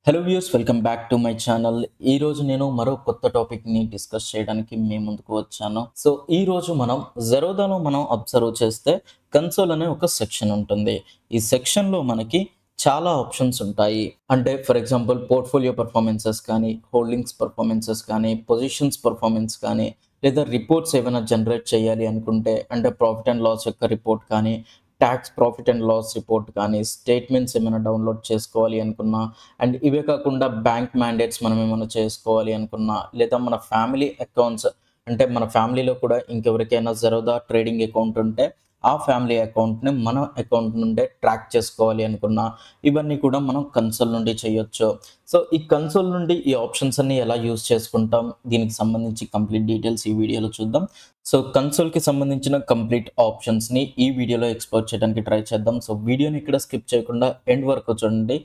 Hello views, welcome back to my channel. ఈ రోజు నేను మరో కొత్త టాపిక్ ని డిస్కస్ చేయడానికి మీ ముందుకు వచ్చాను. సో ఈ రోజు మనం జెరోదాలో అబ్జర్వ్ చేస్తే కన్సోల్ అనే ఒక సెక్షన్ ఉంటుంది. ఈ సెక్షన్ లో మనకి చాలా ఆప్షన్స్ ఉంటాయి. అంటే ఫర్ ఎగ్జాంపుల్ పోర్ట్ఫోలియో పర్ఫార్మెన్సెస్ కానీ, హోల్డింగ్స్ పర్ఫార్మెన్సెస్ కానీ, పొజిషన్స్ పర్ఫార్మెన్స్ కానీ, లేదా రిపోర్ట్స్ ఏమైనా జనరేట్ చేయాలి అనుకుంటే అంటే ప్రాఫిట్ అండ్ లాస్ యొక్క రిపోర్ట్ కానీ, tax profit and loss report కానీ, స్టేట్మెంట్స్ ఏమైనా డౌన్లోడ్ చేసుకోవాలి అనుకున్నా, అండ్ ఇవే కాకుండా బ్యాంక్ మ్యాండేట్స్ మనం ఏమైనా చేసుకోవాలి అనుకున్నా, లేదా మన ఫ్యామిలీ అకౌంట్స్ అంటే మన ఫ్యామిలీలో కూడా ఇంకెవరికైనా జెరోదా ట్రేడింగ్ అకౌంట్ ఉంటే ఆ ఫ్యామిలీ అకౌంట్ని మన అకౌంట్ నుండే ట్రాక్ చేసుకోవాలి అనుకున్నా, ఇవన్నీ కూడా మనం కన్సోల్ నుండి చేయొచ్చు. సో ఈ కన్సోల్ నుండి ఈ ఆప్షన్స్ అన్ని ఎలా యూజ్ చేసుకుంటాం, దీనికి సంబంధించి కంప్లీట్ డీటెయిల్స్ ఈ వీడియోలో చూద్దాం. సో కన్సోల్కి సంబంధించిన కంప్లీట్ ఆప్షన్స్ని ఈ వీడియోలో ఎక్స్ప్లోర్ చేయడానికి ట్రై చేద్దాం. సో వీడియోని ఇక్కడ స్కిప్ చేయకుండా ఎండ్ వరకు చూడండి.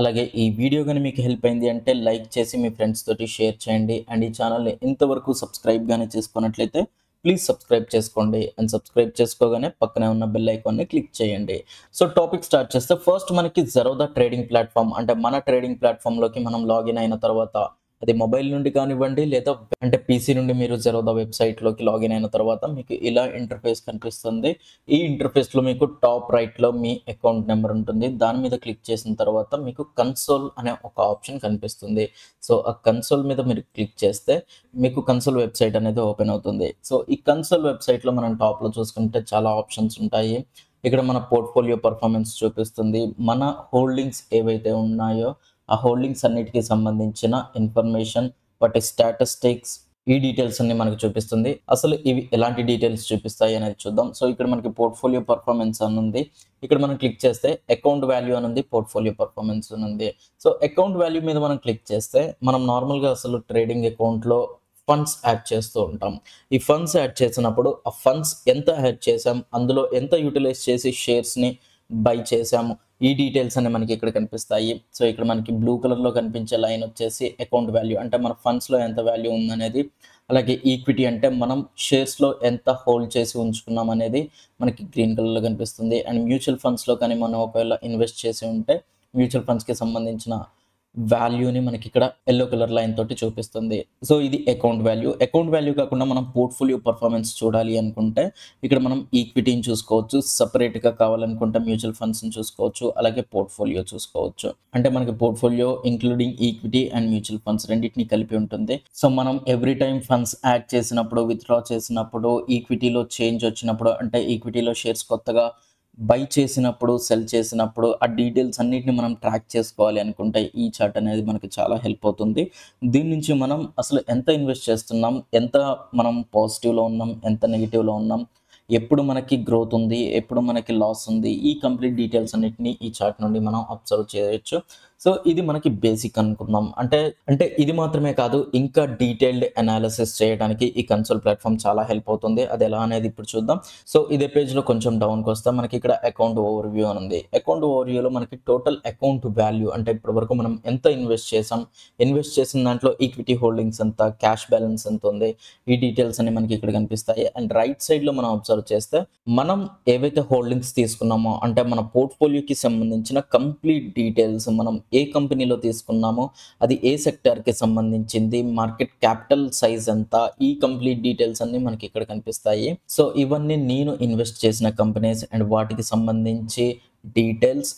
అలాగే ఈ వీడియో కానీ మీకు హెల్ప్ అయింది అంటే లైక్ చేసి మీ ఫ్రెండ్స్ తోటి షేర్ చేయండి. అండ్ ఈ ఛానల్ని ఇంతవరకు సబ్స్క్రైబ్ కానీ చేసుకున్నట్లయితే ప్లీజ్ సబ్స్క్రైబ్ చేసుకోండి. అండ్ సబ్స్క్రైబ్ చేసుకోగానే పక్కనే ఉన్న బెల్ ఐకాన్ని క్లిక్ చేయండి. సో టాపిక్ స్టార్ట్ చేస్తే ఫస్ట్ మనకి జెరోదా ట్రేడింగ్ ప్లాట్ఫామ్ అంటే మన ట్రేడింగ్ ప్లాట్ఫామ్లోకి మనం లాగిన్ అయిన తర్వాత అది మొబైల్ నుండి కానివ్వండి లేదా అంటే పీసీ నుండి మీరు జెరోదా వెబ్సైట్లోకి లాగిన్ అయిన తర్వాత మీకు ఇలా ఇంటర్ఫేస్ కనిపిస్తుంది. ఈ ఇంటర్ఫేస్లో మీకు టాప్ రైట్లో మీ అకౌంట్ నెంబర్ ఉంటుంది. దాని మీద క్లిక్ చేసిన తర్వాత మీకు కన్సోల్ అనే ఒక ఆప్షన్ కనిపిస్తుంది. సో ఆ కన్సోల్ మీద మీరు క్లిక్ చేస్తే మీకు కన్సోల్ వెబ్సైట్ అనేది ఓపెన్ అవుతుంది. సో ఈ కన్సోల్ వెబ్సైట్లో మనం టాప్లో చూసుకుంటే చాలా ఆప్షన్స్ ఉంటాయి. ఇక్కడ మన పోర్ట్ఫోలియో పర్ఫార్మెన్స్ చూపిస్తుంది. మన హోల్డింగ్స్ ఏవైతే ఉన్నాయో ఆ హోల్డింగ్స్ అన్నిటికీ సంబంధించిన ఇన్ఫర్మేషన్, వాటి స్టాటిస్టిక్స్, ఈ డీటెయిల్స్ అన్ని మనకు చూపిస్తుంది. అసలు ఇవి ఎలాంటి డీటెయిల్స్ చూపిస్తాయి అనేది చూద్దాం. సో ఇక్కడ మనకి పోర్ట్ఫోలియో పర్ఫార్మెన్స్ అని ఉంది. ఇక్కడ మనం క్లిక్ చేస్తే అకౌంట్ వాల్యూ అని ఉంది, పోర్ట్ఫోలియో పర్ఫార్మెన్స్ అని ఉంది. సో అకౌంట్ వాల్యూ మీద మనం క్లిక్ చేస్తే మనం నార్మల్గా అసలు ట్రేడింగ్ అకౌంట్లో ఫండ్స్ యాడ్ చేస్తూ ఉంటాం. ఈ ఫండ్స్ యాడ్ చేసినప్పుడు ఆ ఫండ్స్ ఎంత యాడ్ చేసాం, అందులో ఎంత యూటిలైజ్ చేసి షేర్స్ని బై చేసాము, ఈ డీటెయిల్స్ అన్ని మనకి ఇక్కడ కనిపిస్తాయి. సో ఇక్కడ మనకి బ్లూ కలర్లో కనిపించే లైన్ వచ్చేసి అకౌంట్ వాల్యూ అంటే మన ఫండ్స్లో ఎంత వాల్యూ ఉందనేది. అలాగే ఈక్విటీ అంటే మనం షేర్స్లో ఎంత హోల్డ్ చేసి ఉంచుకున్నాం అనేది మనకి గ్రీన్ కలర్లో కనిపిస్తుంది. అండ్ మ్యూచువల్ ఫండ్స్లో కానీ మనం ఒకవేళ ఇన్వెస్ట్ చేసి ఉంటే మ్యూచువల్ ఫండ్స్కి సంబంధించిన వాల్యూని మనకి ఇక్కడ ఎల్లో కలర్ లైన్ తోటి చూపిస్తుంది. సో ఇది అకౌంట్ వాల్యూ. అకౌంట్ వాల్యూ కాకుండా మనం పోర్ట్ఫోలియో పర్ఫార్మెన్స్ చూడాలి అనుకుంటే ఇక్కడ మనం ఈక్విటీని చూసుకోవచ్చు, సపరేట్గా కావాలనుకుంటే మ్యూచువల్ ఫండ్స్ని చూసుకోవచ్చు, అలాగే పోర్ట్ఫోలియో చూసుకోవచ్చు. అంటే మనకి portfolio including equity and mutual funds రెండింటిని కలిపి ఉంటుంది. సో మనం ఎవ్రీ టైం ఫండ్స్ యాడ్ చేసినప్పుడు, విత్డ్రా చేసినప్పుడు, ఈక్విటీలో చేంజ్ వచ్చినప్పుడు అంటే ఈక్విటీలో షేర్స్ కొత్తగా బై చేసినప్పుడు, సెల్ చేసినప్పుడు ఆ డీటెయిల్స్ అన్నిటిని మనం ట్రాక్ చేసుకోవాలి అనుకుంటే ఈ చార్ట్ అనేది మనకి చాలా హెల్ప్ అవుతుంది. దీని నుంచి మనం అసలు ఎంత ఇన్వెస్ట్ చేస్తున్నాం, ఎంత మనం పాజిటివ్లో ఉన్నాం, ఎంత నెగిటివ్లో ఉన్నాం, ఎప్పుడు మనకి గ్రోత్ ఉంది, ఎప్పుడు మనకి లాస్ ఉంది, ఈ కంప్లీట్ డీటెయిల్స్ అన్నిటిని ఈ చార్ట్ నుండి మనం అబ్జర్వ్ చేయొచ్చు. సో ఇది మనకి బేసిక్ అనుకుందాం. అంటే ఇది మాత్రమే కాదు, ఇంకా డీటెయిల్డ్ అనాలిసిస్ చేయడానికి ఈ కన్సోల్ ప్లాట్ఫామ్ చాలా హెల్ప్ అవుతుంది. అది ఎలా అనేది ఇప్పుడు చూద్దాం. సో ఇదే పేజ్లో కొంచెం డౌన్కి వస్తాం. మనకి ఇక్కడ అకౌంట్ ఓవర్వ్యూ అని ఉంది. అకౌంట్ ఓవర్వ్యూలో మనకి టోటల్ అకౌంట్ వాల్యూ అంటే ఇప్పటి వరకు మనం ఎంత ఇన్వెస్ట్ చేసాం, ఇన్వెస్ట్ చేసిన దాంట్లో ఈక్విటీ హోల్డింగ్స్ ఎంత, క్యాష్ బ్యాలెన్స్ ఎంత ఉంది, ఈ డీటెయిల్స్ అన్ని మనకి ఇక్కడ కనిపిస్తాయి. అండ్ రైట్ సైడ్లో మనం అబ్జర్వ్ చేస్తే మనం ఏవైతే హోల్డింగ్స్ తీసుకున్నామో అంటే మన పోర్ట్ఫోలియోకి సంబంధించిన కంప్లీట్ డీటెయిల్స్, మనం ఏ కంపెనీలో తీసుకున్నామో, అది ఏ సెక్టార్కి సంబంధించింది, మార్కెట్ క్యాపిటల్ సైజ్ ఎంత, ఈ కంప్లీట్ డీటెయిల్స్ అన్ని మనకి ఇక్కడ కనిపిస్తాయి. సో ఇవన్నీ నేను ఇన్వెస్ట్ చేసిన కంపెనీస్ అండ్ వాటికి సంబంధించి డీటెయిల్స్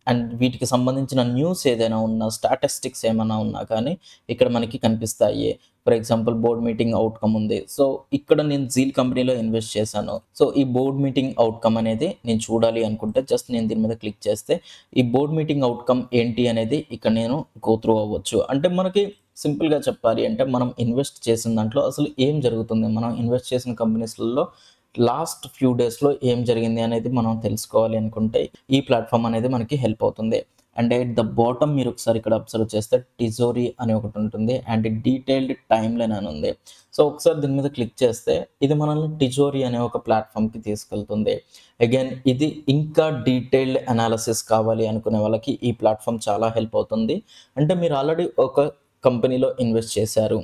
అండ్ వీటికి సంబంధించిన న్యూస్ ఏదైనా ఉన్నా, స్టాటిస్టిక్స్ ఏమైనా ఉన్నా కానీ ఇక్కడ మనకి కనిపిస్తాయి. For example board meeting outcome ఉంది. సో ఇక్కడ నేను జీల్ కంపెనీలో ఇన్వెస్ట్ చేశాను. సో ఈ బోర్డ్ మీటింగ్ అవుట్కమ్ అనేది నేను చూడాలి అనుకుంటే జస్ట్ నేను దీని మీద క్లిక్ చేస్తే ఈ బోర్డ్ మీటింగ్ అవుట్కమ్ ఏంటి అనేది ఇక్కడ నేను గో త్రూ అవ్వచ్చు. అంటే మనకి సింపుల్గా చెప్పాలి అంటే మనం ఇన్వెస్ట్ చేసిన దాంట్లో అసలు ఏం జరుగుతుంది, మనం ఇన్వెస్ట్ చేసిన కంపెనీస్లలో లాస్ట్ ఫ్యూ డేస్లో ఏం జరిగింది అనేది మనం తెలుసుకోవాలి అనుకుంటే ఈ ప్లాట్ఫామ్ అనేది మనకి హెల్ప్ అవుతుంది. అండ్ ఎట్ ద బాటమ్ మీరు ఒకసారి ఇక్కడ అబ్జర్వ్ చేస్తే టిజోరీ అని ఒకటి ఉంటుంది అండ్ డీటెయిల్డ్ టైమ్ లైన్ అని ఉంది. సో ఒకసారి దీని మీద క్లిక్ చేస్తే ఇది మనల్ని టిజోరీ అనే ఒక ప్లాట్ఫామ్కి తీసుకెళ్తుంది. అగైన్ ఇది ఇంకా డీటెయిల్డ్ అనాలిసిస్ కావాలి అనుకునే వాళ్ళకి ఈ ప్లాట్ఫామ్ చాలా హెల్ప్ అవుతుంది. అంటే మీరు ఆల్రెడీ ఒక కంపెనీలో ఇన్వెస్ట్ చేశారు,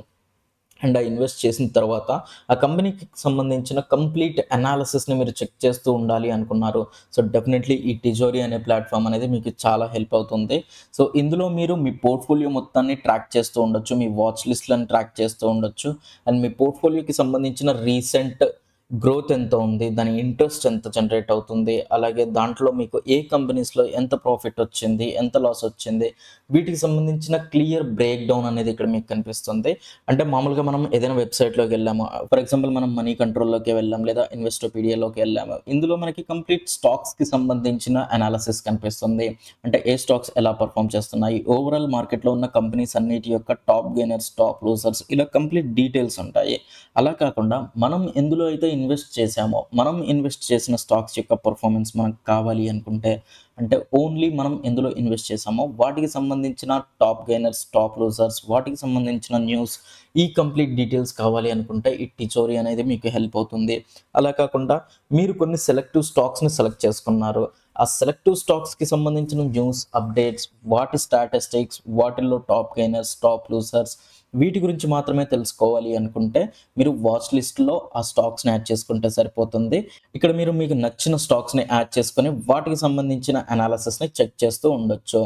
అండ్ ఆ ఇన్వెస్ట్ చేసిన తర్వాత ఆ కంపెనీకి సంబంధించిన కంప్లీట్ అనాలిసిస్ని మీరు చెక్ చేస్తూ ఉండాలి అనుకున్నారు. సో డెఫినెట్లీ ఈ టిజోరీ అనే ప్లాట్ఫామ్ అనేది మీకు చాలా హెల్ప్ అవుతుంది. సో ఇందులో మీరు మీ పోర్ట్ఫోలియో మొత్తాన్ని ట్రాక్ చేస్తూ ఉండొచ్చు, మీ వాచ్ లిస్ట్లను ట్రాక్ చేస్తూ ఉండొచ్చు, అండ్ మీ పోర్ట్ఫోలియోకి సంబంధించిన రీసెంట్ గ్రోత్ ఎంత ఉంది, దాని ఇంట్రెస్ట్ ఎంత జనరేట్ అవుతుంది, అలాగే దాంట్లో మీకు ఏ కంపెనీస్లో ఎంత ప్రాఫిట్ వచ్చింది, ఎంత లాస్ వచ్చింది, వీటికి సంబంధించిన క్లియర్ బ్రేక్ డౌన్ అనేది ఇక్కడ మీకు కనిపిస్తుంది. అంటే మామూలుగా మనం ఏదైనా వెబ్సైట్లోకి వెళ్ళాము, ఫర్ ఎగ్జాంపుల్ మనం మనీ కంట్రోల్లోకి వెళ్ళాం లేదా ఇన్వెస్టోపీడియాలోకి వెళ్ళాము, ఇందులో మనకి కంప్లీట్ స్టాక్స్కి సంబంధించిన అనాలిసిస్ కనిపిస్తుంది. అంటే ఏ స్టాక్స్ ఎలా పర్ఫామ్ చేస్తున్నాయి, ఓవరాల్ మార్కెట్లో ఉన్న కంపెనీస్ అన్నిటి యొక్క టాప్ గెయినర్స్, టాప్ లూజర్స్, ఇలా కంప్లీట్ డీటెయిల్స్ ఉంటాయి. అలా కాకుండా మనం ఎందులో అయితే ఇన్వెస్ట్ చేసామో, మనం ఇన్వెస్ట్ చేసిన స్టాక్స్ యొక్క పర్ఫార్మెన్స్ మనకు కావాలి అనుకుంటే, అంటే ఓన్లీ మనం ఎందులో ఇన్వెస్ట్ చేసామో వాటికి సంబంధించిన టాప్ గెయినర్స్, టాప్ లూజర్స్, వాటికి సంబంధించిన న్యూస్, ఈ కంప్లీట్ డీటెయిల్స్ కావాలి అనుకుంటే ఈ టిచోరీ అనేది మీకు హెల్ప్ అవుతుంది. అలా కాకుండా మీరు కొన్ని సెలెక్టివ్ స్టాక్స్ని సెలెక్ట్ చేసుకున్నారు, ఆ సెలెక్టివ్ స్టాక్స్కి సంబంధించిన న్యూస్, అప్డేట్స్, వాటి స్టాటిస్టిక్స్, వాటిల్లో టాప్ గెయినర్స్, టాప్ లూజర్స్, వీటి గురించి మాత్రమే తెలుసుకోవాలి అనుకుంటే మీరు వాచ్ లిస్ట్లో ఆ స్టాక్స్ని యాడ్ చేసుకుంటే సరిపోతుంది. ఇక్కడ మీరు మీకు నచ్చిన స్టాక్స్ని యాడ్ చేసుకొని వాటికి సంబంధించిన అనాలిసిస్ని చెక్ చేస్తూ ఉండొచ్చు.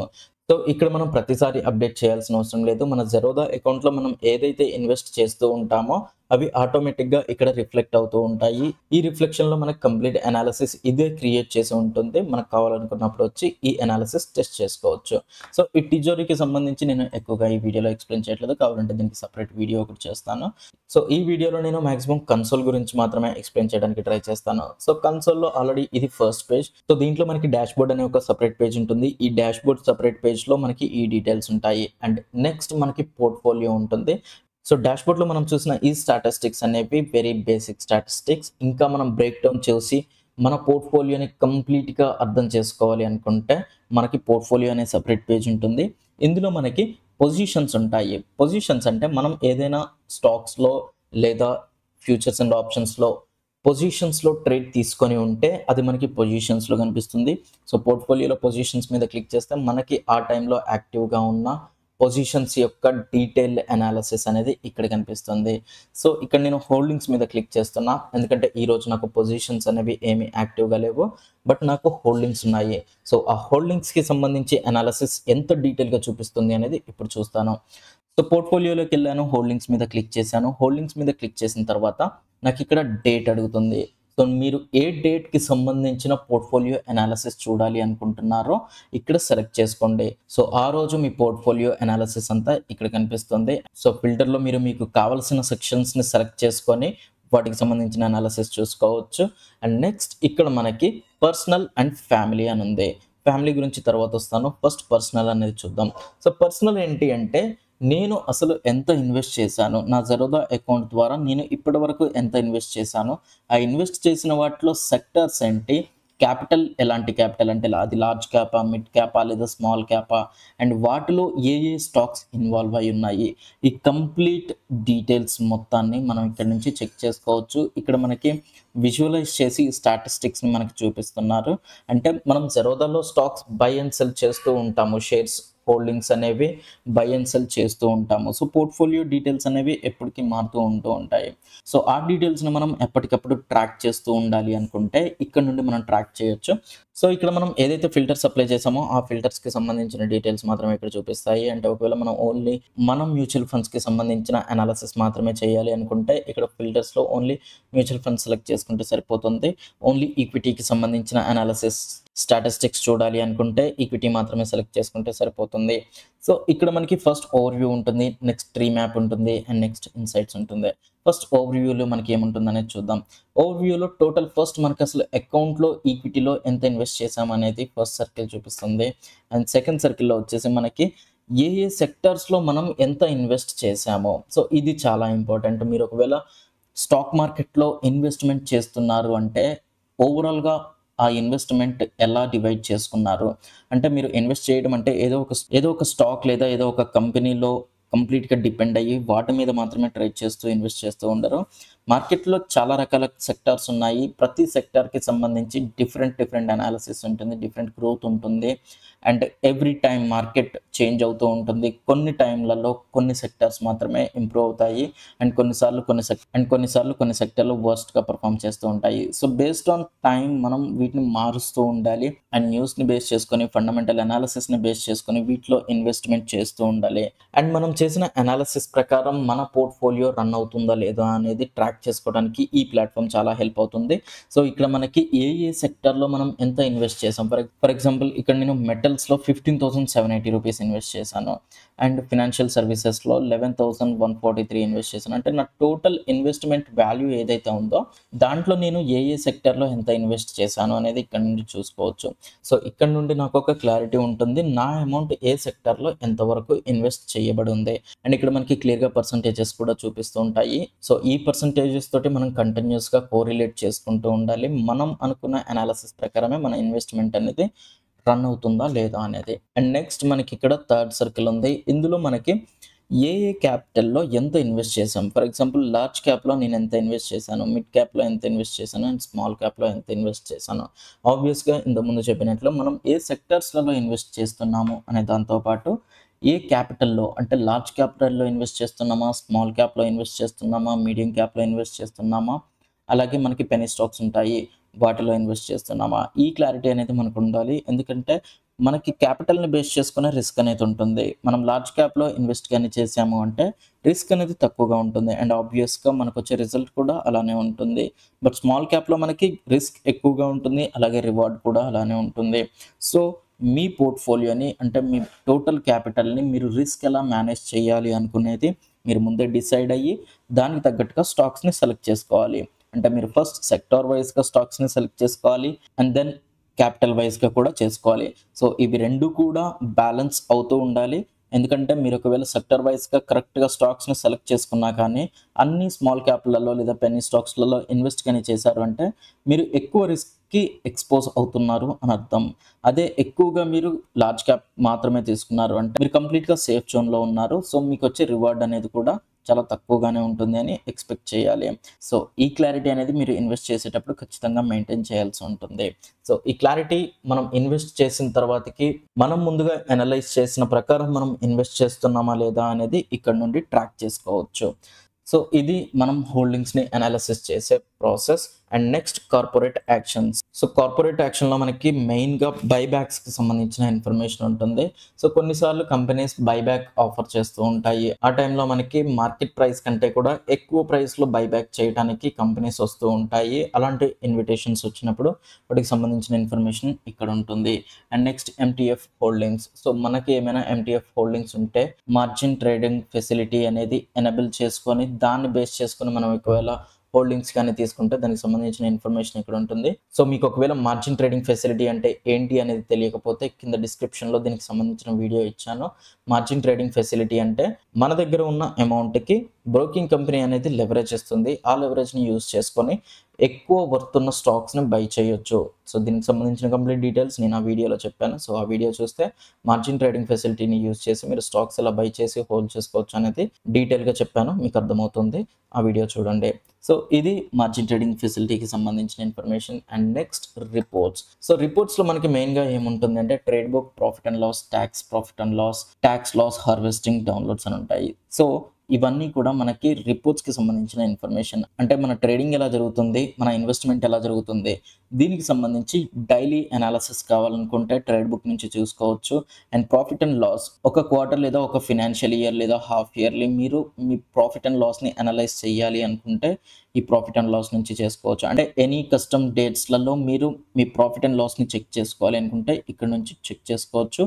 సో ఇక్కడ మనం ప్రతిసారి అప్డేట్ చేయాల్సిన అవసరం లేదు. మన జెరోదా అకౌంట్లో మనం ఏదైతే ఇన్వెస్ట్ చేస్తూ ఉంటామో అవి ఆటోమేటిక్గా ఇక్కడ రిఫ్లెక్ట్ అవుతూ ఉంటాయి. ఈ రిఫ్లెక్షన్లో మనకు కంప్లీట్ అనాలిసిస్ ఇదే క్రియేట్ చేసి ఉంటుంది. మనకు కావాలనుకున్నప్పుడు వచ్చి ఈ అనాలిసిస్ టెస్ట్ చేసుకోవచ్చు. సో ఈ టిజోరీకి సంబంధించి నేను ఎక్కువగా ఈ వీడియోలో ఎక్స్ప్లెయిన్ చేయట్లేదు, కావాలంటే దీనికి సపరేట్ వీడియో ఒకటి చేస్తాను. సో ఈ వీడియోలో నేను మాక్సిమం కన్సోల్ గురించి మాత్రమే ఎక్స్ప్లెయిన్ చేయడానికి ట్రై చేస్తాను. సో కన్సోల్లో ఆల్రెడీ ఇది ఫస్ట్ పేజ్. సో దీంట్లో మనకి డాష్ బోర్డ్ అనే ఒక సపరేట్ పేజ్ ఉంటుంది. ఈ డాష్ బోర్డ్ సపరేట్ పేజ్లో మనకి ఈ డీటెయిల్స్ ఉంటాయి. అండ్ నెక్స్ట్ మనకి పోర్ట్ఫోలియో ఉంటుంది. సో డాష్ బోర్డ్లో మనం చూసిన ఈ స్టాటిస్టిక్స్ అనేవి వెరీ బేసిక్ స్టాటిస్టిక్స్. ఇంకా మనం బ్రేక్ డౌన్ చేసి మన పోర్ట్ఫోలియోని కంప్లీట్గా అర్థం చేసుకోవాలి అనుకుంటే మనకి పోర్ట్ఫోలియో అనే సపరేట్ పేజ్ ఉంటుంది. ఇందులో మనకి పొజిషన్స్ ఉంటాయి. పొజిషన్స్ అంటే మనం ఏదైనా స్టాక్స్లో లేదా ఫ్యూచర్స్ అండ్ ఆప్షన్స్లో పొజిషన్స్లో ట్రేడ్ తీసుకొని ఉంటే అది మనకి పొజిషన్స్లో కనిపిస్తుంది. సో పోర్ట్ఫోలియోలో పొజిషన్స్ మీద క్లిక్ చేస్తే మనకి ఆ టైంలో యాక్టివ్గా ఉన్న పొజిషన్స్ యొక్క డీటెయిల్ అనాలిసిస్ అనేది ఇక్కడ కనిపిస్తుంది. సో ఇక్కడ నేను హోల్డింగ్స్ మీద క్లిక్ చేస్తున్నా, ఎందుకంటే ఈరోజు నాకు పొజిషన్స్ అనేవి ఏమి యాక్టివ్గా లేవు, బట్ నాకు హోల్డింగ్స్ ఉన్నాయి. సో ఆ హోల్డింగ్స్కి సంబంధించి అనాలిసిస్ ఎంత డీటెయిల్గా చూపిస్తుంది అనేది ఇప్పుడు చూస్తాను. సో పోర్ట్ఫోలియోలోకి వెళ్ళాను, హోల్డింగ్స్ మీద క్లిక్ చేశాను. హోల్డింగ్స్ మీద క్లిక్ చేసిన తర్వాత నాకు ఇక్కడ డేట్ అడుగుతుంది. సో మీరు ఏ డేట్కి సంబంధించిన పోర్ట్ఫోలియో అనాలిసిస్ చూడాలి అనుకుంటున్నారో ఇక్కడ సెలెక్ట్ చేసుకోండి. సో ఆ రోజు మీ పోర్ట్ఫోలియో అనాలిసిస్ అంతా ఇక్కడ కనిపిస్తుంది. సో ఫిల్టర్లో మీరు మీకు కావాల్సిన సెక్షన్స్ని సెలెక్ట్ చేసుకొని వాటికి సంబంధించిన అనాలిసిస్ చూసుకోవచ్చు. అండ్ నెక్స్ట్ ఇక్కడ మనకి పర్సనల్ అండ్ ఫ్యామిలీ అని ఉంది. ఫ్యామిలీ గురించి తర్వాత వస్తాను, ఫస్ట్ పర్సనల్ అనేది చూద్దాం. సో పర్సనల్ ఏంటి అంటే నేను అసలు ఎంత ఇన్వెస్ట్ చేశాను, నా జెరోదా అకౌంట్ ద్వారా నేను ఇప్పటి వరకు ఎంత ఇన్వెస్ట్ చేశాను, ఆ ఇన్వెస్ట్ చేసిన వాటిలో సెక్టర్స్ ఏంటి, క్యాపిటల్ ఎలాంటి క్యాపిటల్ అంటే అది లార్జ్ క్యాపా, మిడ్ క్యాపా లేదా స్మాల్ క్యాపా, అండ్ వాటిలో ఏ ఏ స్టాక్స్ ఇన్వాల్వ్ అయి ఉన్నాయి, ఈ కంప్లీట్ డీటెయిల్స్ మొత్తాన్ని మనం ఇక్కడ నుంచి చెక్ చేసుకోవచ్చు. ఇక్కడ మనకి విజువలైజ్ చేసి స్టాటిస్టిక్స్ని మనకి చూపిస్తున్నారు. అంటే మనం జెరోదాలో స్టాక్స్ బై అండ్ సెల్ చేస్తూ ఉంటాము, షేర్స్ హోల్డింగ్స్ అనేవి బై అండ్ సెల్ చేస్తూ ఉంటాము. సో పోర్ట్ఫోలియో డీటెయిల్స్ అనేవి ఎప్పటికీ మారుతూ ఉంటూ ఉంటాయి. సో ఆ డీటెయిల్స్ని మనం ఎప్పటికప్పుడు ట్రాక్ చేస్తూ ఉండాలి అనుకుంటే ఇక్కడ నుండి మనం ట్రాక్ చేయొచ్చు. సో ఇక్కడ మనం ఏదైతే ఫిల్టర్స్ అప్లై చేసామో ఆ ఫిల్టర్స్కి సంబంధించిన డీటెయిల్స్ మాత్రమే ఇక్కడ చూపిస్తాయి. అంటే ఒకవేళ మనం ఓన్లీ మనం మ్యూచువల్ ఫండ్స్కి సంబంధించిన అనాలిసిస్ మాత్రమే చేయాలి అనుకుంటే ఇక్కడ ఫిల్టర్స్లో ఓన్లీ మ్యూచువల్ ఫండ్స్ సెలెక్ట్ చేసుకుంటే సరిపోతుంది. ఓన్లీ ఈక్విటీకి సంబంధించిన అనాలిసిస్ స్టాటిస్టిక్స్ చూడాలి అనుకుంటే ఈక్విటీ మాత్రమే సెలెక్ట్ చేసుకుంటే సరిపోతుంది. సో ఇక్కడ మనకి ఫస్ట్ ఓవర్వ్యూ ఉంటుంది, నెక్స్ట్ ట్రీ మ్యాప్ ఉంటుంది, అండ్ నెక్స్ట్ ఇన్సైట్స్ ఉంటుంది. ఫస్ట్ ఓవర్వ్యూలో మనకి ఏముంటుంది అనేది చూద్దాం. ఓవర్వ్యూలో టోటల్ ఫస్ట్ మనకి అసలు అకౌంట్లో ఈక్విటీలో ఎంత ఇన్వెస్ట్ చేసాము అనేది ఫస్ట్ సర్కిల్ చూపిస్తుంది. అండ్ సెకండ్ సర్కిల్లో వచ్చేసి మనకి ఏ ఏ సెక్టర్స్లో మనం ఎంత ఇన్వెస్ట్ చేసామో. సో ఇది చాలా ఇంపార్టెంట్. మీరు ఒకవేళ స్టాక్ మార్కెట్లో ఇన్వెస్ట్మెంట్ చేస్తున్నారు అంటే ఓవరాల్గా ఆ ఇన్వెస్ట్మెంట్ ఎలా డివైడ్ చేసుకున్నారు, అంటే మీరు ఇన్వెస్ట్ చేయడం అంటే ఏదో ఒక స్టాక్ లేదా ఏదో ఒక కంపెనీలో కంప్లీట్గా డిపెండ్ అయ్యి వాటి మీద మాత్రమే ట్రేడ్ చేస్తూ ఇన్వెస్ట్ చేస్తూ ఉండరు. మార్కెట్లో చాలా రకాల సెక్టార్స్ ఉన్నాయి. ప్రతి సెక్టార్కి సంబంధించి డిఫరెంట్ అనాలిసిస్ ఉంటుంది, డిఫరెంట్ గ్రోత్ ఉంటుంది. And every time market change అవుతూ ఉంటుంది. కొన్ని టైంలలో కొన్ని సెక్టర్స్ మాత్రమే ఇంప్రూవ్ అవుతాయి అండ్ కొన్నిసార్లు కొన్ని సెక్టర్లు వర్స్ట్గా పర్ఫామ్ చేస్తూ ఉంటాయి. సో బేస్డ్ ఆన్ టైం మనం వీటిని మారుస్తూ ఉండాలి అండ్ న్యూస్ని బేస్ చేసుకొని ఫండమెంటల్ అనాలిసిస్ని బేస్ చేసుకొని వీటిలో ఇన్వెస్ట్మెంట్ చేస్తూ ఉండాలి. అండ్ మనం చేసిన అనాలిసిస్ ప్రకారం మన పోర్ట్ఫోలియో రన్ అవుతుందా లేదా అనేది ట్రాక్ చేసుకోవడానికి ఈ ప్లాట్ఫామ్ చాలా హెల్ప్ అవుతుంది. సో ఇక్కడ మనకి ఏ సెక్టర్లో మనం ఎంత ఇన్వెస్ట్ చేసాం, ఫర్ ఎగ్జాంపుల్ ఇక్కడ నేను మెటల్స్లో 15,780 రూపీస్ ఇన్వెస్ట్ చేశాను అండ్ ఫినాన్షియల్ సర్వీసెస్లో 11,143 ఇన్వెస్ట్ చేశాను. అంటే నా టోటల్ ఇన్వెస్ట్మెంట్ వాల్యూ ఏదైతే ఉందో దాంట్లో నేను ఏ సెక్టర్లో ఎంత ఇన్వెస్ట్ చేశాను అనేది ఇక్కడ నుండి చూసుకోవచ్చు. సో ఇక్కడ నుండి నాకు ఒక క్లారిటీ ఉంటుంది నా అమౌంట్ ఏ సెక్టర్లో ఎంతవరకు ఇన్వెస్ట్ చేయబడి ఉంది. అండ్ ఇక్కడ మనకి క్లియర్గా పర్సంటేజెస్ కూడా చూపిస్తూ ఉంటాయి. సో ఈ పర్సంటేజెస్ తోటి మనం కంటిన్యూస్గా కోరిలేట్ చేసుకుంటూ ఉండాలి. మనం అనుకున్న అనాలిసిస్ ప్రకారమే మన ఇన్వెస్ట్మెంట్ అనేది రన్ అవుతుందా లేదా అనేది. అండ్ నెక్స్ట్ మనకి ఇక్కడ థర్డ్ సర్కిల్ ఉంది. ఇందులో మనకి ఏ క్యాపిటల్లో ఎంత ఇన్వెస్ట్ చేసాం, ఫర్ ఎగ్జాంపుల్ లార్జ్ క్యాప్లో నేను ఎంత ఇన్వెస్ట్ చేశాను, మిడ్ క్యాప్లో ఎంత ఇన్వెస్ట్ చేశాను అండ్ స్మాల్ క్యాప్లో ఎంత ఇన్వెస్ట్ చేశాను. ఆబ్వియస్గా ఇంతకుముందు చెప్పినట్లు మనం ఏ సెక్టర్స్లలో ఇన్వెస్ట్ చేస్తున్నాము అనే దాంతోపాటు ఏ క్యాపిటల్లో అంటే లార్జ్ క్యాపిటల్లో ఇన్వెస్ట్ చేస్తున్నామా, స్మాల్ క్యాప్లో ఇన్వెస్ట్ చేస్తున్నామా, మీడియం క్యాప్లో ఇన్వెస్ట్ చేస్తున్నామా, అలాగే మనకి పెనీ స్టాక్స్ ఉంటాయి వాటిలో ఇన్వెస్ట్ చేస్తున్నామా, ఈ క్లారిటీ అనేది మనకు ఉండాలి. ఎందుకంటే మనకి క్యాపిటల్ని బేస్ చేసుకునే రిస్క్ అనేది ఉంటుంది. మనం లార్జ్ క్యాప్లో ఇన్వెస్ట్ కానీ చేసాము అంటే రిస్క్ అనేది తక్కువగా ఉంటుంది అండ్ ఆబ్వియస్గా మనకు వచ్చే రిజల్ట్ కూడా అలానే ఉంటుంది. బట్ స్మాల్ క్యాప్లో మనకి రిస్క్ ఎక్కువగా ఉంటుంది, అలాగే రివార్డ్ కూడా అలానే ఉంటుంది. సో మీ పోర్ట్ఫోలియోని అంటే మీ టోటల్ క్యాపిటల్ని మీరు రిస్క్ ఎలా మేనేజ్ చేయాలి అనుకునేది మీరు ముందే డిసైడ్ అయ్యి దానికి తగ్గట్టుగా స్టాక్స్ని సెలెక్ట్ చేసుకోవాలి. అంటే మీరు ఫస్ట్ సెక్టార్ వైజ్గా స్టాక్స్ని సెలెక్ట్ చేసుకోవాలి అండ్ దెన్ క్యాపిటల్ వైజ్గా కూడా చేసుకోవాలి. సో ఇవి రెండు కూడా బ్యాలెన్స్ అవుతూ ఉండాలి. ఎందుకంటే మీరు ఒకవేళ సెక్టర్ వైజ్గా కరెక్ట్గా స్టాక్స్ని సెలెక్ట్ చేసుకున్నా కానీ అన్ని స్మాల్ క్యాప్లలో లేదా పెన్నీ స్టాక్స్లలో ఇన్వెస్ట్ కానీ చేశారు అంటే మీరు ఎక్కువ రిస్క్కి ఎక్స్పోజ్ అవుతున్నారు అని అర్థం. అదే ఎక్కువగా మీరు లార్జ్ క్యాప్ మాత్రమే తీసుకున్నారు అంటే మీరు కంప్లీట్గా సేఫ్ జోన్లో ఉన్నారు. సో మీకు వచ్చే రివార్డ్ అనేది కూడా చాలా తక్కువగానే ఉంటుంది అని ఎక్స్పెక్ట్ చేయాలి. సో ఈ క్లారిటీ అనేది మీరు ఇన్వెస్ట్ చేసేటప్పుడు ఖచ్చితంగా మెయింటైన్ చేయాల్సి ఉంటుంది. సో ఈ క్లారిటీ మనం ఇన్వెస్ట్ చేసిన తర్వాతకి మనం ముందుగా అనలైజ్ చేసిన ప్రకారం మనం ఇన్వెస్ట్ చేస్తున్నామా లేదా అనేది ఇక్కడ నుండి ట్రాక్ చేసుకోవచ్చు. సో ఇది మనం హోల్డింగ్స్ని అనాలిసిస్ చేసే process. And next corporate actions. So corporate యాక్షన్లో మనకి మెయిన్గా బైబ్యాక్స్కి సంబంధించిన ఇన్ఫర్మేషన్ ఉంటుంది. సో కొన్నిసార్లు కంపెనీస్ బైబ్యాక్ ఆఫర్ చేస్తూ ఉంటాయి. ఆ టైంలో మనకి మార్కెట్ ప్రైస్ కంటే కూడా ఎక్కువ ప్రైస్లో బైబ్యాక్ చేయడానికి కంపెనీస్ వస్తూ ఉంటాయి. అలాంటి ఇన్విటేషన్స్ వచ్చినప్పుడు వాటికి సంబంధించిన ఇన్ఫర్మేషన్ ఇక్కడ ఉంటుంది. And next MTF holdings. So మనకి ఏమైనా ఎంటీఎఫ్ హోల్డింగ్స్ ఉంటే మార్జిన్ ట్రేడింగ్ ఫెసిలిటీ అనేది ఎనేబుల్ చేసుకొని దాన్ని బేస్ చేసుకొని మనం ఒకవేళ హోల్డింగ్స్ కానీ తీసుకుంటే దానికి సంబంధించిన ఇన్ఫర్మేషన్ ఇక్కడ ఉంటుంది. సో మీకు ఒకవేళ మార్జిన్ ట్రేడింగ్ ఫెసిలిటీ అంటే ఏంటి అనేది తెలియకపోతే కింద డిస్క్రిప్షన్లో దీనికి సంబంధించిన వీడియో ఇచ్చాను. మార్జిన్ ట్రేడింగ్ ఫెసిలిటీ అంటే మన దగ్గర ఉన్న అమౌంట్కి బ్రోకింగ్ కంపెనీ అనేది లెవరేజ్ ఇస్తుంది. ఆ లెవరేజ్ని యూజ్ చేసుకొని ఎక్కువ వర్త్ ఉన్న స్టాక్స్ని బై చేయొచ్చు. సో దీనికి సంబంధించిన కంప్లీట్ డీటెయిల్స్ నేను ఆ వీడియోలో చెప్పాను. సో ఆ వీడియో చూస్తే మార్జిన్ ట్రేడింగ్ ఫెసిలిటీని యూజ్ చేసి మీరు స్టాక్స్ ఎలా బై చేసి హోల్డ్ చేసుకోవచ్చు అనేది డీటెయిల్గా చెప్పాను, మీకు అర్థమవుతుంది. ఆ వీడియో చూడండి. సో ఇది మార్జిన్ ట్రేడింగ్ ఫెసిలిటీకి సంబంధించిన information. And next reports. So రిపోర్ట్స్లో మనకి మెయిన్గా ఏముంటుంది అంటే trade book, profit and loss, profit and loss, tax loss harvesting, downloads అని ఉంటాయి. సో ఇవన్నీ కూడా మనకి రిపోర్ట్స్కి సంబంధించిన ఇన్ఫర్మేషన్. అంటే మన ట్రేడింగ్ ఎలా జరుగుతుంది, మన ఇన్వెస్ట్మెంట్ ఎలా జరుగుతుంది, దీనికి సంబంధించి డైలీ అనాలిసిస్ కావాలనుకుంటే ట్రేడ్ బుక్ నుంచి చూసుకోవచ్చు. అండ్ ప్రాఫిట్ అండ్ లాస్ ఒక క్వార్టర్ లేదా ఒక ఫినాన్షియల్ ఇయర్ లేదా హాఫ్ ఇయర్లీ మీరు మీ ప్రాఫిట్ అండ్ లాస్ని అనలైజ్ చేయాలి అనుకుంటే ఈ ప్రాఫిట్ అండ్ లాస్ నుంచి చేసుకోవచ్చు. అంటే ఎనీ కస్టమ్ డేట్స్లలో మీరు మీ ప్రాఫిట్ అండ్ లాస్ని చెక్ చేసుకోవాలి అనుకుంటే ఇక్కడ నుంచి చెక్ చేసుకోవచ్చు.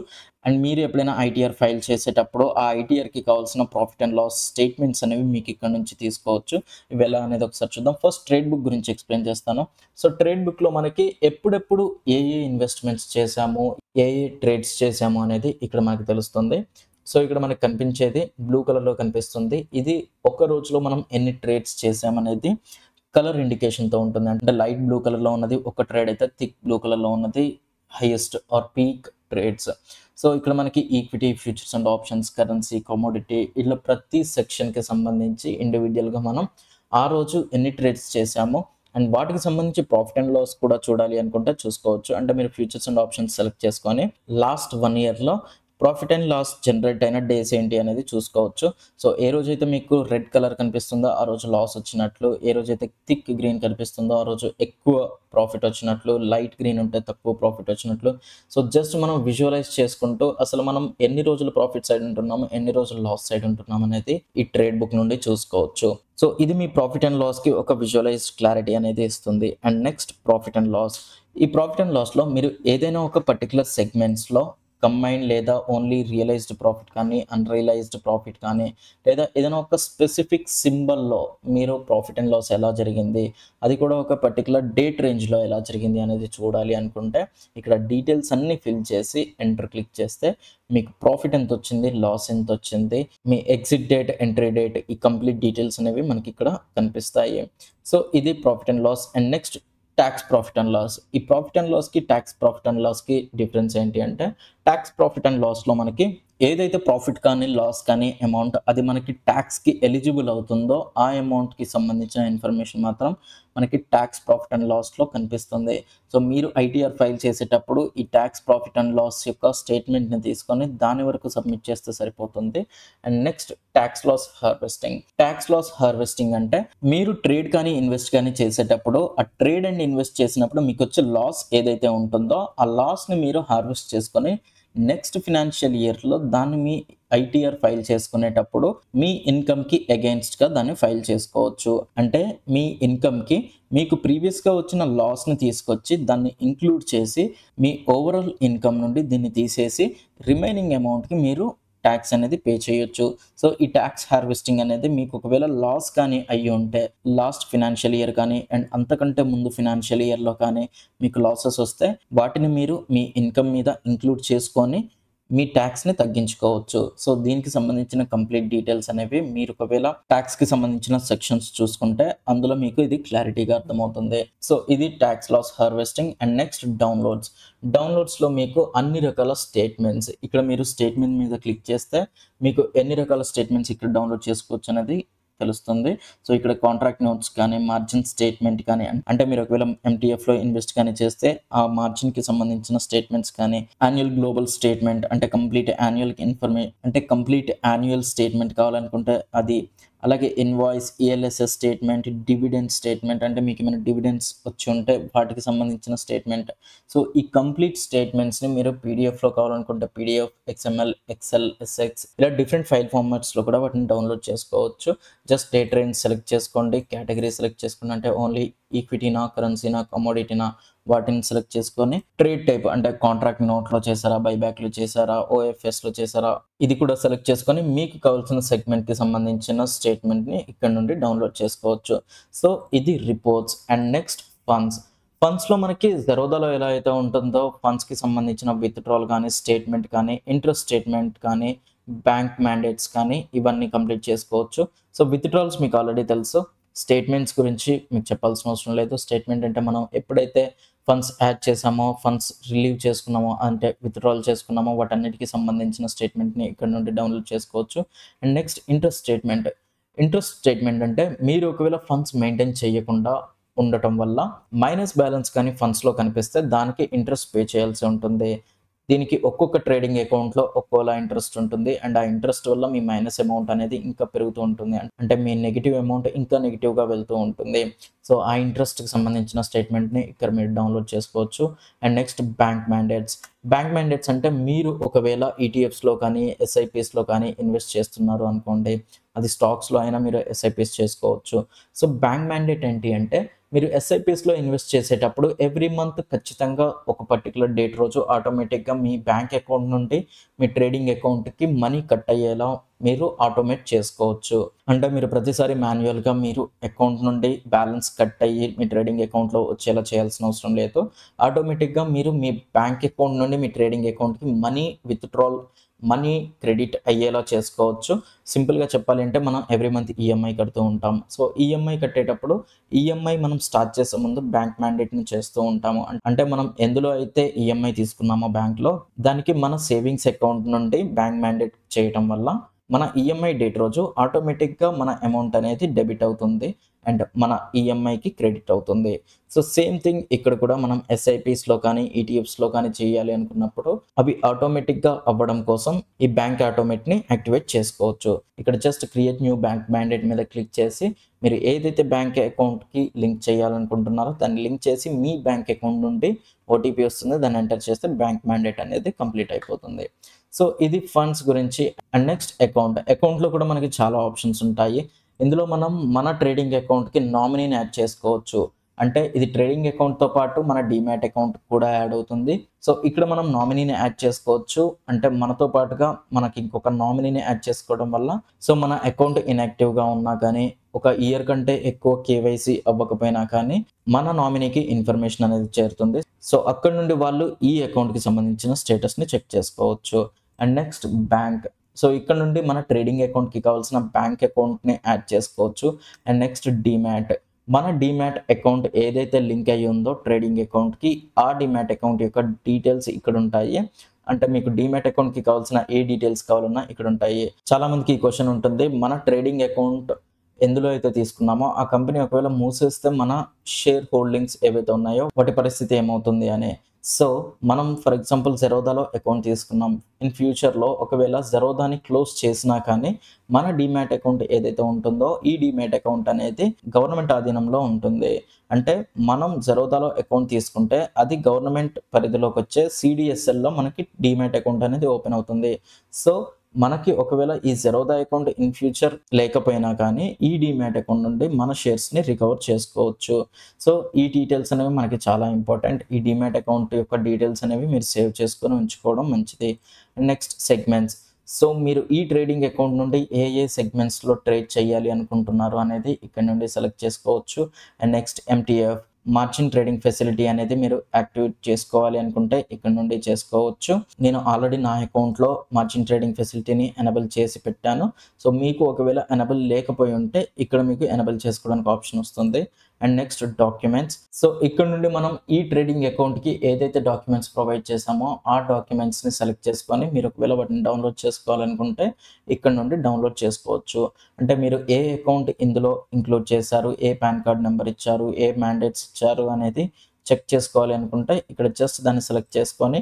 అండ్ మీరు ఎప్పుడైనా ఐటీఆర్ ఫైల్ చేసేటప్పుడు ఆ ఐటీఆర్కి కావాల్సిన ప్రాఫిట్ అండ్ లాస్ స్టేట్మెంట్స్ అనేవి మీకు ఇక్కడ నుంచి తీసుకోవచ్చు. ఇవి ఎలా అనేది ఒకసారి చూద్దాం. ఫస్ట్ ట్రేడ్ బుక్ గురించి ఎక్స్ప్లెయిన్ చేస్తాను. సో ట్రేడ్ బుక్లో మనకి ఎప్పుడెప్పుడు ఏ ఇన్వెస్ట్మెంట్స్ చేశాము, ఏ ట్రేడ్స్ చేశాము అనేది ఇక్కడ మనకు తెలుస్తుంది. సో ఇక్కడ మనకు కనిపించేది బ్లూ కలర్లో కనిపిస్తుంది. ఇది ఒక రోజులో మనం ఎన్ని ట్రేడ్స్ చేసామనేది కలర్ ఇండికేషన్తో ఉంటుంది. అంటే లైట్ బ్లూ కలర్లో ఉన్నది ఒక ట్రేడ్ అయితే థిక్ బ్లూ కలర్లో ఉన్నది highest are peak trades. So ఇక్కడ మనకి equity, futures and options, currency, commodity ఇట్లా ప్రతి సెక్షన్కి సంబంధించి ఇండివిజువల్గా మనం ఆ రోజు ఎన్ని ట్రేడ్స్ చేసామో అండ్ వాటికి సంబంధించి ప్రాఫిట్ అండ్ లాస్ కూడా చూడాలి అనుకుంటే చూసుకోవచ్చు. అంటే మీరు ఫ్యూచర్స్ అండ్ ఆప్షన్స్ సెలెక్ట్ చేసుకొని లాస్ట్ 1 ఇయర్‌లో ప్రాఫిట్ అండ్ లాస్ జనరేట్ అయిన డేస్ ఏంటి అనేది చూసుకోవచ్చు. సో ఏ రోజైతే మీకు రెడ్ కలర్ కనిపిస్తుందో ఆ రోజు లాస్ వచ్చినట్లు, ఏ రోజైతే థిక్ గ్రీన్ కనిపిస్తుందో ఆ రోజు ఎక్కువ ప్రాఫిట్ వచ్చినట్లు, లైట్ గ్రీన్ ఉంటే తక్కువ ప్రాఫిట్ వచ్చినట్లు. సో జస్ట్ మనం విజువలైజ్ చేసుకుంటూ అసలు మనం ఎన్ని రోజులు ప్రాఫిట్ సైడ్ ఉంటున్నాము, ఎన్ని రోజులు లాస్ సైడ్ ఉంటున్నాం అనేది ఈ ట్రేడ్ బుక్ నుండి చూసుకోవచ్చు. సో ఇది మీ ప్రాఫిట్ అండ్ లాస్‌కి ఒక విజువలైజ్డ్ క్లారిటీ అనేది ఇస్తుంది. And next profit and loss. ఈ ప్రాఫిట్ అండ్ లాస్‌లో మీరు ఏదైనా ఒక పర్టిక్యులర్ సెగ్మెంట్స్‌లో కంబైన్ లేదా ఓన్లీ రియలైజ్డ్ ప్రాఫిట్ కానీ, అన్‌రియలైజ్డ్ ప్రాఫిట్ కానీ, లేదా ఏదైనా ఒక స్పెసిఫిక్ సింబల్‌లో మీరు ప్రాఫిట్ అండ్ లాస్ ఎలా జరిగింది, అది కూడా ఒక పర్టిక్యులర్ డేట్ రేంజ్‌లో ఎలా జరిగింది అనేది చూడాలి అనుకుంటే ఇక్కడ డీటెయిల్స్ అన్నీ ఫిల్ చేసి ఎంటర్ క్లిక్ చేస్తే మీకు ప్రాఫిట్ ఎంతొచ్చింది, లాస్ ఎంతొచ్చింది, మీ ఎగ్జిట్ డేట్, ఎంట్రీ డేట్, ఈ కంప్లీట్ డీటెయిల్స్ అనేవి మనకి ఇక్కడ కనిపిస్తాయి. సో ఇది profit and loss. And next tax profit and loss. ఈ ప్రాఫిట్ అండ్ లాస్‌కి, టాక్స్ ప్రాఫిట్ అండ్ లాస్‌కి డిఫరెన్స్ ఏంటి అంటే, టాక్స్ ప్రాఫిట్ అండ్ లాస్‌లో మనకి ఏదైతే ప్రాఫిట్ కానీ, లాస్ కానీ అమౌంట్ అది మనకి టాక్స్‌కి ఎలిజిబుల్ అవుతుందో ఆ అమౌంట్‌కి సంబంధించిన ఇన్ఫర్మేషన్ మాత్రం మనకి టాక్స్ ప్రాఫిట్ అండ్ లాస్‌లో కనిపిస్తుంది. సో మీరు ఐటీఆర్ ఫైల్ చేసేటప్పుడు ఈ టాక్స్ ప్రాఫిట్ అండ్ లాస్ యొక్క స్టేట్మెంట్‌ని తీసుకొని దాని వరకు సబ్మిట్ చేస్తే సరిపోతుంది. And next tax loss harvesting. Tax loss harvesting అంటే మీరు ట్రేడ్ కానీ, ఇన్వెస్ట్ కానీ చేసేటప్పుడు ఆ ట్రేడ్ అండ్ ఇన్వెస్ట్ చేసినప్పుడు మీకొచ్చే లాస్ ఏదైతే ఉంటుందో ఆ లాస్‌ని మీరు హార్వెస్ట్ చేసుకొని నెక్స్ట్ ఫినాన్షియల్ ఇయర్‌లో దాన్ని మీ ఐటీఆర్ ఫైల్ చేసుకునేటప్పుడు మీ ఇన్కమ్‌కి అగెయిన్స్ట్‌గా దాన్ని ఫైల్ చేసుకోవచ్చు. అంటే మీ ఇన్కమ్‌కి మీకు ప్రీవియస్‌గా వచ్చిన లాస్‌ని తీసుకొచ్చి దాన్ని ఇంక్లూడ్ చేసి మీ ఓవరాల్ ఇన్కమ్ నుండి దీన్ని తీసేసి రిమైనింగ్ అమౌంట్‌కి మీరు ట్యాక్స్ అనేది పే చేయొచ్చు. సో ఈ ట్యాక్స్ హార్వెస్టింగ్ అనేది మీకు ఒకవేళ లాస్ కానీ అయ్యి ఉంటే లాస్ట్ ఫినాన్షియల్ ఇయర్ కానీ అండ్ అంతకంటే ముందు ఫినాన్షియల్ ఇయర్‌లో కానీ మీకు లాసెస్ వస్తే వాటిని మీరు మీ ఇన్కమ్ మీద ఇంక్లూడ్ చేసుకొని మీ ట్యాక్స్‌ని తగ్గించుకోవచ్చు. సో దీనికి సంబంధించిన కంప్లీట్ డీటెయిల్స్ అనేవి మీరు ఒకవేళ ట్యాక్స్‌కి సంబంధించిన సెక్షన్స్ చూసుకుంటే అందులో మీకు ఇది క్లారిటీగా అర్థమవుతుంది. సో ఇది tax loss harvesting. And next downloads. డౌన్లోడ్స్‌లో మీకు అన్ని రకాల స్టేట్మెంట్స్ ఇక్కడ మీరు స్టేట్మెంట్ మీద క్లిక్ చేస్తే మీకు ఎన్ని రకాల స్టేట్మెంట్స్ ఇక్కడ డౌన్లోడ్ చేసుకోవచ్చు అనేది తెలుస్తుంది. సో ఇక్కడ కాంట్రాక్ట్ నోట్స్ కానీ, మార్జిన్ స్టేట్మెంట్ కానీ, అంటే మీరు ఒకవేళ ఎంటీఎఫ్‌లో ఇన్వెస్ట్ కానీ చేస్తే ఆ మార్జిన్‌కి సంబంధించిన స్టేట్మెంట్స్ కానీ, యాన్యువల్ గ్లోబల్ స్టేట్మెంట్ అంటే కంప్లీట్ యాన్యువల్ స్టేట్మెంట్ కావాలనుకుంటే అది, అలాగే invoice, ELSS statement, dividend statement అంటే మీకు ఏమైనా డివిడెండ్స్ వచ్చి ఉంటే వాటికి సంబంధించిన స్టేట్మెంట్. సో ఈ కంప్లీట్ స్టేట్మెంట్స్‌ని మీరు పీడిఎఫ్‌లో కావాలనుకుంటే పీడిఎఫ్, ఎక్స్ఎంఎల్, ఎక్సెల్, ఎస్ఎక్స్ ఇలా డిఫరెంట్ ఫైల్ ఫార్మాట్స్‌లో కూడా వాటిని డౌన్లోడ్ చేసుకోవచ్చు. జస్ట్ డేట్ రేంజ్ సెలెక్ట్ చేసుకోండి, కేటగిరీ సెలెక్ట్ చేసుకోండి, అంటే ఓన్లీ ఈక్విటీనా, కరెన్సీనా, కమోడిటీనా వాటిని సెలెక్ట్ చేసుకొని ట్రేడ్ టైప్ అంటే కాంట్రాక్ట్ నోట్‌లో చేశారా, బైబ్యాక్‌లో చేశారా, ఓఎఫ్ఎస్‌లో చేశారా ఇది కూడా సెలెక్ట్ చేసుకొని మీకు కావాల్సిన సెగ్మెంట్‌కి సంబంధించిన స్టేట్మెంట్‌ని ఇక్కడ నుండి డౌన్లోడ్ చేసుకోవచ్చు. సో ఇది రిపోర్ట్స్. And next funds. ఫండ్స్‌లో మనకి జెరోదాలో ఎలా అయితే ఉంటుందో ఫండ్స్‌కి సంబంధించిన విత్‌డ్రాల్ కానీ, స్టేట్మెంట్ కానీ, ఇంట్రెస్ట్ స్టేట్మెంట్ కానీ, బ్యాంక్ మ్యాండేట్స్ కానీ ఇవన్నీ కంప్లీట్ చేసుకోవచ్చు. సో విత్‌డ్రాల్స్ మీకు ఆల్రెడీ తెలుసు. స్టేట్మెంట్స్ గురించి మీకు చెప్పాల్సిన అవసరం లేదు. స్టేట్మెంట్ అంటే మనం ఎప్పుడైతే ఫండ్స్ యాడ్ చేసామో, ఫండ్స్ రిలీవ్ చేసుకున్నామో, అంటే విత్‌డ్రాల్ చేసుకున్నామో వాటన్నిటికి సంబంధించిన స్టేట్మెంట్‌ని ఇక్కడ నుండి డౌన్లోడ్ చేసుకోవచ్చు. And next interest statement. Interest statement అంటే మీరు ఒకవేళ ఫండ్స్ మెయింటైన్ చేయకుండా ఉండటం వల్ల మైనస్ బ్యాలెన్స్ కానీ ఫండ్స్‌లో కనిపిస్తే దానికి ఇంట్రెస్ట్ పే చేయాల్సి ఉంటుంది. దీనికి ఒక్కొక్క ట్రేడింగ్ అకౌంట్‌లో ఒక్కోలా ఇంట్రెస్ట్ ఉంటుంది. అండ్ ఆ ఇంట్రెస్ట్ వల్ల మీ మైనస్ అమౌంట్ అనేది ఇంకా పెరుగుతూ ఉంటుంది. అంటే మీ నెగెటివ్ అమౌంట్ ఇంకా నెగెటివ్‌గా వెళ్తూ ఉంటుంది. సో ఆ ఇంట్రెస్ట్‌కి సంబంధించిన స్టేట్మెంట్‌ని ఇక్కడ మీరు డౌన్లోడ్ చేసుకోవచ్చు. And next bank mandates. Bank mandates అంటే మీరు ఒకవేళ ఈటీఎఫ్స్‌లో కానీ, ఎస్ఐపీస్‌లో కానీ ఇన్వెస్ట్ చేస్తున్నారు అనుకోండి. అది స్టాక్స్‌లో అయినా మీరు ఎస్ఐపీస్ చేసుకోవచ్చు. సో బ్యాంక్ మ్యాండేట్ ఏంటి అంటే మీరు ఎస్ఐపీస్‌లో ఇన్వెస్ట్ చేసేటప్పుడు ఎవ్రీ మంత్ ఖచ్చితంగా ఒక పర్టిక్యులర్ డేట్ రోజు ఆటోమేటిక్‌గా మీ బ్యాంక్ అకౌంట్ నుండి మీ ట్రేడింగ్ అకౌంట్‌కి మనీ కట్ అయ్యేలా మీరు ఆటోమేట్ చేసుకోవచ్చు. అంటే మీరు ప్రతిసారి మాన్యువల్‌గా మీరు అకౌంట్ నుండి బ్యాలెన్స్ కట్ అయ్యి మీ ట్రేడింగ్ అకౌంట్‌లో వచ్చేలా చేయాల్సిన అవసరం లేదు. ఆటోమేటిక్‌గా మీరు మీ బ్యాంక్ అకౌంట్ నుండి మీ ట్రేడింగ్ అకౌంట్‌కి మనీ క్రెడిట్ అయ్యేలా చేసుకోవచ్చు. సింపుల్‌గా చెప్పాలి అంటే మనం ఎవ్రీ మంత్ ఈఎంఐ కడుతూ ఉంటాం. సో ఈఎంఐ కట్టేటప్పుడు ఈఎంఐ మనం స్టార్ట్ చేసే ముందు బ్యాంక్ మ్యాండేట్‌ని చేస్తూ ఉంటాము. అంటే మనం ఎందులో అయితే ఈఎంఐ తీసుకున్నామో బ్యాంక్‌లో దానికి మన సేవింగ్స్ అకౌంట్ నుండి బ్యాంక్ మ్యాండేట్ చేయటం వల్ల మన ఈఎంఐ డేట్ రోజు ఆటోమేటిక్గా మన అమౌంట్ అనేది డెబిట్ అవుతుంది అండ్ మన ఈఎంఐకి క్రెడిట్ అవుతుంది. సో సేమ్ థింగ్ ఇక్కడ కూడా మనం ఎస్ఐపిస్లో కానీ ఈటీఎఫ్స్లో కానీ చేయాలి అనుకున్నప్పుడు అవి ఆటోమేటిక్గా అవ్వడం కోసం ఈ బ్యాంక్ ఆటోమేట్ని యాక్టివేట్ చేసుకోవచ్చు. ఇక్కడ just create new bank mandate మీద క్లిక్ చేసి మీరు ఏదైతే బ్యాంక్ అకౌంట్కి లింక్ చేయాలనుకుంటున్నారో దాన్ని లింక్ చేసి మీ బ్యాంక్ అకౌంట్ నుండి ఓటీపీ వస్తుంది, దాన్ని ఎంటర్ చేస్తే బ్యాంక్ మ్యాండేట్ అనేది కంప్లీట్ అయిపోతుంది. సో ఇది ఫండ్స్ గురించి. అండ్ నెక్స్ట్ అకౌంట్లో కూడా మనకి చాలా ఆప్షన్స్ ఉంటాయి. ఇందులో మనం మన ట్రేడింగ్ అకౌంట్కి నామినీని యాడ్ చేసుకోవచ్చు. అంటే ఇది ట్రేడింగ్ అకౌంట్తో పాటు మన డీమ్యాట్ అకౌంట్ కూడా యాడ్ అవుతుంది. సో ఇక్కడ మనం నామినీని యాడ్ చేసుకోవచ్చు. అంటే మనతో పాటుగా మనకి ఇంకొక నామినీని యాడ్ చేసుకోవడం వల్ల సో మన అకౌంట్ ఇన్యాక్టివ్గా ఉన్నా కానీ ఒక ఇయర్ కంటే ఎక్కువ కేవైసీ అవ్వకపోయినా కానీ మన నామినీకి ఇన్ఫర్మేషన్ అనేది చేరుతుంది. సో అక్కడ నుండి వాళ్ళు ఈ అకౌంట్కి సంబంధించిన స్టేటస్ని చెక్ చేసుకోవచ్చు. And next bank. సో ఇక్కడ నుండి మన ట్రేడింగ్ అకౌంట్కి కావాల్సిన బ్యాంక్ అకౌంట్ని యాడ్ చేసుకోవచ్చు. And next demat. మన డీమ్యాట్ అకౌంట్ ఏదైతే లింక్ అయ్యి ఉందో ట్రేడింగ్ అకౌంట్కి ఆ డీమ్యాట్ అకౌంట్ యొక్క డీటెయిల్స్ ఇక్కడ ఉంటాయి. అంటే మీకు డీమ్యాట్ అకౌంట్కి కావాల్సిన ఏ డీటెయిల్స్ కావాలన్నా ఇక్కడ ఉంటాయి. చాలామందికి ఈ క్వశ్చన్ ఉంటుంది, మన ట్రేడింగ్ అకౌంట్ ఎందులో అయితే తీసుకున్నామో ఆ కంపెనీ ఒకవేళ మూసేస్తే మన షేర్ హోల్డింగ్స్ ఏవైతే ఉన్నాయో వాటి పరిస్థితి ఏమవుతుంది అని. సో మనం ఫర్ ఎగ్జాంపుల్ జెరోదాలో అకౌంట్ తీసుకున్నాం. ఇన్ ఫ్యూచర్లో ఒకవేళ జెరోదాని క్లోజ్ చేసినా కానీ మన డీమ్యాట్ అకౌంట్ ఏదైతే ఉంటుందో ఈ డీమ్యాట్ అకౌంట్ అనేది గవర్నమెంట్ ఆధీనంలో ఉంటుంది. అంటే మనం జెరోదాలో అకౌంట్ తీసుకుంటే అది గవర్నమెంట్ పరిధిలోకి వచ్చే సిడిఎస్ఎల్లో మనకి డీమ్యాట్ అకౌంట్ అనేది ఓపెన్ అవుతుంది. సో మనకి ఒకవేళ ఈ జెరోదా అకౌంట్ ఇన్ ఫ్యూచర్ లేకపోయినా కానీ ఈ డీమ్యాట్ అకౌంట్ నుండి మన షేర్స్ని రికవర్ చేసుకోవచ్చు. సో ఈ డీటెయిల్స్ అనేవి మనకి చాలా ఇంపార్టెంట్. ఈ డీమ్యాట్ అకౌంట్ యొక్క డీటెయిల్స్ అనేవి మీరు సేవ్ చేసుకొని ఉంచుకోవడం మంచిది. Next segments. సో మీరు ఈ ట్రేడింగ్ అకౌంట్ నుండి ఏ సెగ్మెంట్స్లో ట్రేడ్ చేయాలి అనుకుంటున్నారు అనేది ఇక్కడ నుండి సెలెక్ట్ చేసుకోవచ్చు. And next MTF margin trading facility అనేది మీరు యాక్టివేట్ చేసుకోవాలి అనుకుంటే ఇక్కడ నుండి చేసుకోవచ్చు. నేను ఆల్రెడీ నా అకౌంట్లో మార్జిన్ ట్రేడింగ్ ఫెసిలిటీని ఎనబుల్ చేసి పెట్టాను. సో మీకు ఒకవేళ ఎనబుల్ లేకపోయి ఉంటే ఇక్కడ మీకు ఎనబుల్ చేసుకోవడానికి ఆప్షన్ వస్తుంది. And next documents. సో ఇక్కడ నుండి మనం ఈ ట్రేడింగ్ అకౌంట్కి ఏదైతే డాక్యుమెంట్స్ ప్రొవైడ్ చేసామో ఆ డాక్యుమెంట్స్ని సెలెక్ట్ చేసుకొని మీరు ఒకవేళ వాటిని డౌన్లోడ్ చేసుకోవాలనుకుంటే ఇక్కడ నుండి డౌన్లోడ్ చేసుకోవచ్చు. అంటే మీరు ఏ అకౌంట్ ఇందులో ఇంక్లూడ్ చేశారు, ఏ పాన్ కార్డ్ నెంబర్ ఇచ్చారు, ఏ మ్యాండేట్స్ ఇచ్చారు అనేది చెక్ చేసుకోవాలి అనుకుంటే ఇక్కడ జస్ట్ దాన్ని సెలెక్ట్ చేసుకొని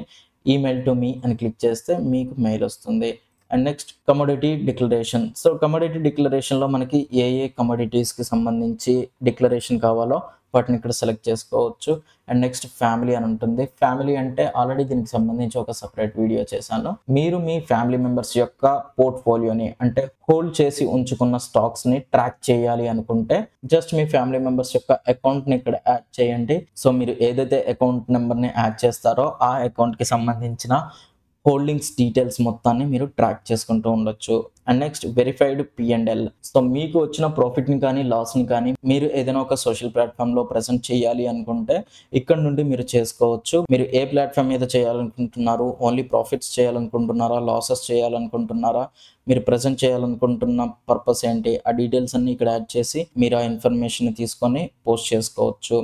ఈమెయిల్ టు మీ అని క్లిక్ చేస్తే మీకు మెయిల్ వస్తుంది. And next commodity declaration. So commodity డిక్లరేషన్లో మనకి ఏ కమోడిటీస్కి సంబంధించి డిక్లరేషన్ కావాలో వాటిని ఇక్కడ సెలెక్ట్ చేసుకోవచ్చు. అండ్ నెక్స్ట్ ఫ్యామిలీ అని ఉంటుంది. ఫ్యామిలీ అంటే ఆల్రెడీ దీనికి సంబంధించి ఒక సపరేట్ వీడియో చేశాను. మీరు మీ ఫ్యామిలీ మెంబర్స్ యొక్క పోర్ట్ఫోలియోని అంటే హోల్డ్ చేసి ఉంచుకున్న స్టాక్స్ని ట్రాక్ చేయాలి అనుకుంటే జస్ట్ మీ ఫ్యామిలీ మెంబర్స్ యొక్క అకౌంట్ని ఇక్కడ యాడ్ చేయండి. సో మీరు ఏదైతే అకౌంట్ నెంబర్ని యాడ్ చేస్తారో ఆ అకౌంట్కి సంబంధించిన హోల్డింగ్స్ డీటెయిల్స్ మొత్తాన్ని మీరు ట్రాక్ చేసుకుంటూ ఉండొచ్చు. And next verified P&L. So మీకు వచ్చిన ప్రాఫిట్ని కానీ లాస్ని కానీ మీరు ఏదైనా ఒక సోషల్ ప్లాట్ఫామ్లో ప్రజెంట్ చేయాలి అనుకుంటే ఇక్కడ నుండి మీరు చేసుకోవచ్చు. మీరు ఏ ప్లాట్ఫామ్ మీద చేయాలనుకుంటున్నారు, ఓన్లీ ప్రాఫిట్స్ చేయాలనుకుంటున్నారా, లాసెస్ చేయాలనుకుంటున్నారా, మీరు ప్రజెంట్ చేయాలనుకుంటున్న పర్పస్ ఏంటి, ఆ డీటెయిల్స్ అన్ని ఇక్కడ యాడ్ చేసి మీరు ఆ ఇన్ఫర్మేషన్ తీసుకొని పోస్ట్ చేసుకోవచ్చు.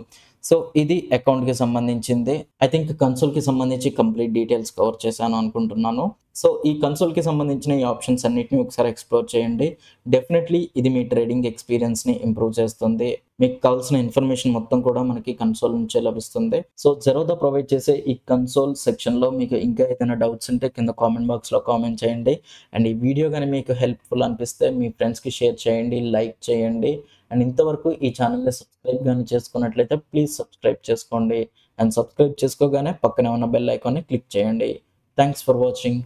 సో ఇది అకౌంట్కి సంబంధించింది. ఐ థింక్ కన్సోల్కి సంబంధించి కంప్లీట్ డీటెయిల్స్ కవర్ చేశాను అనుకుంటున్నాను. సో ఈ కన్సోల్కి సంబంధించిన ఈ ఆప్షన్స్ అన్నిటిని ఒకసారి ఎక్స్ప్లోర్ చేయండి. డెఫినెట్లీ ఇది మీ ట్రేడింగ్ ఎక్స్పీరియన్స్ని ఇంప్రూవ్ చేస్తుంది. మీకు కావాల్సిన ఇన్ఫర్మేషన్ మొత్తం కూడా మనకి కన్సోల్ నుంచే లభిస్తుంది. సో జెరోదా ప్రొవైడ్ చేసే ఈ కన్సోల్ సెక్షన్లో మీకు ఇంకా ఏదైనా డౌట్స్ ఉంటే కింద కామెంట్ బాక్స్లో కామెంట్ చేయండి. అండ్ ఈ వీడియో కానీ మీకు హెల్ప్ఫుల్ అనిపిస్తే మీ ఫ్రెండ్స్కి షేర్ చేయండి, లైక్ చేయండి. అండ్ ఇంతవరకు ఈ ఛానల్ని సబ్స్క్రైబ్ కానీ చేసుకున్నట్లయితే ప్లీజ్ సబ్స్క్రైబ్ చేసుకోండి. అండ్ సబ్స్క్రైబ్ చేసుకోగానే పక్కనే ఉన్న బెల్ ఐకాన్ని క్లిక్ చేయండి. Thanks for watching.